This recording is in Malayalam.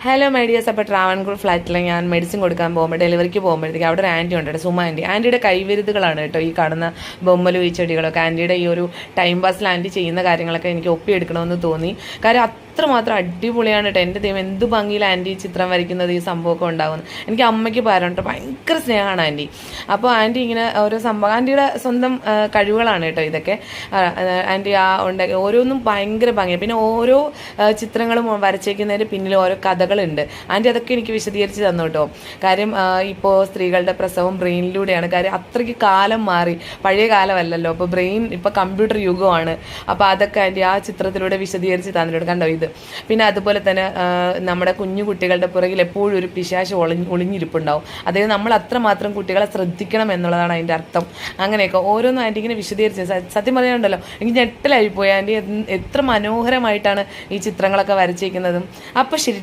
Hello my dears. അപ്പോൾ ട്രാവൻകൂർ ഫ്ലാറ്റിൽ ഞാൻ മെഡിസിൻ കൊടുക്കാൻ പോകുമ്പോൾ ഡെലിവറിക്ക് പോകുമ്പോഴത്തേക്ക് അവിടെ ഒരു ആൻറ്റി ഉണ്ട്, സുമ ആൻറ്റിയുടെ കൈവിരുതുകളാണ് കേട്ടോ ഈ കാണുന്ന ബൊമ്മലും ഈ ചെടികളൊക്കെ. ആൻറ്റിയുടെ ഈ ഒരു ടൈം പാസിൽ ആൻറ്റി ചെയ്യുന്ന കാര്യങ്ങളൊക്കെ എനിക്ക് ഒപ്പിയെടുക്കണമെന്ന് തോന്നി. കാര്യം അത്രമാത്രം അടിപൊളിയാണ് കേട്ടോ. എൻ്റെ ദൈവം എന്ത് ഭംഗിയിൽ ആൻറ്റി ചിത്രം വരയ്ക്കുന്നത്, ഈ സംഭവമൊക്കെ ഉണ്ടാകുന്നത്. എനിക്ക് അമ്മയ്ക്ക് പാരുണ്ട്, ഭയങ്കര സ്നേഹമാണ് ആൻറ്റി. അപ്പോൾ ആൻറ്റി ഇങ്ങനെ ഓരോ സംഭവം ആൻറ്റിയുടെ സ്വന്തം കഴിവുകളാണ് കേട്ടോ ഇതൊക്കെ. ആൻറ്റി ഉണ്ടാക്കി ഓരോന്നും ഭയങ്കര ഭംഗിയാണ്. പിന്നെ ഓരോ ചിത്രങ്ങളും വരച്ചേക്കുന്നതിന് പിന്നിൽ ഓരോ കഥകളുണ്ട്. ആൻറ്റി അതൊക്കെ എനിക്ക് വിശദീകരിച്ച് തന്നു കേട്ടോ. കാര്യം ഇപ്പോൾ സ്ത്രീകളുടെ പ്രസവം ബ്രെയിനിലൂടെയാണ്. കാര്യം അത്രയ്ക്ക് കാലം മാറി, പഴയ കാലമല്ലല്ലോ. അപ്പോൾ ബ്രെയിൻ ഇപ്പോൾ കമ്പ്യൂട്ടർ യുഗമാണ്. അപ്പോൾ അതൊക്കെ ആൻറ്റി ആ ചിത്രത്തിലൂടെ വിശദീകരിച്ച് തന്നിട്ടുണ്ട്. കണ്ടോ ഇത്. പിന്നെ അതുപോലെ തന്നെ നമ്മുടെ കുഞ്ഞു കുട്ടികളുടെ പുറകിൽ എപ്പോഴും ഒരു പിശാച് ഒളിഞ്ഞിരിപ്പുണ്ടാവും. അതായത് നമ്മൾ അത്രമാത്രം കുട്ടികളെ ശ്രദ്ധിക്കണം എന്നുള്ളതാണ് അതിൻ്റെ അർത്ഥം. അങ്ങനെയൊക്കെ ഓരോന്നും ആൻറ്റി ഇങ്ങനെ വിശദീകരിച്ച് സത്യം പറയാനുണ്ടല്ലോ എനിക്ക് ഞെട്ടലായി പോയി. ആൻറ്റി എത്ര മനോഹരമായിട്ടാണ് ഈ ചിത്രങ്ങളൊക്കെ വരച്ചിരിക്കുന്നതും. അപ്പോൾ ശരി.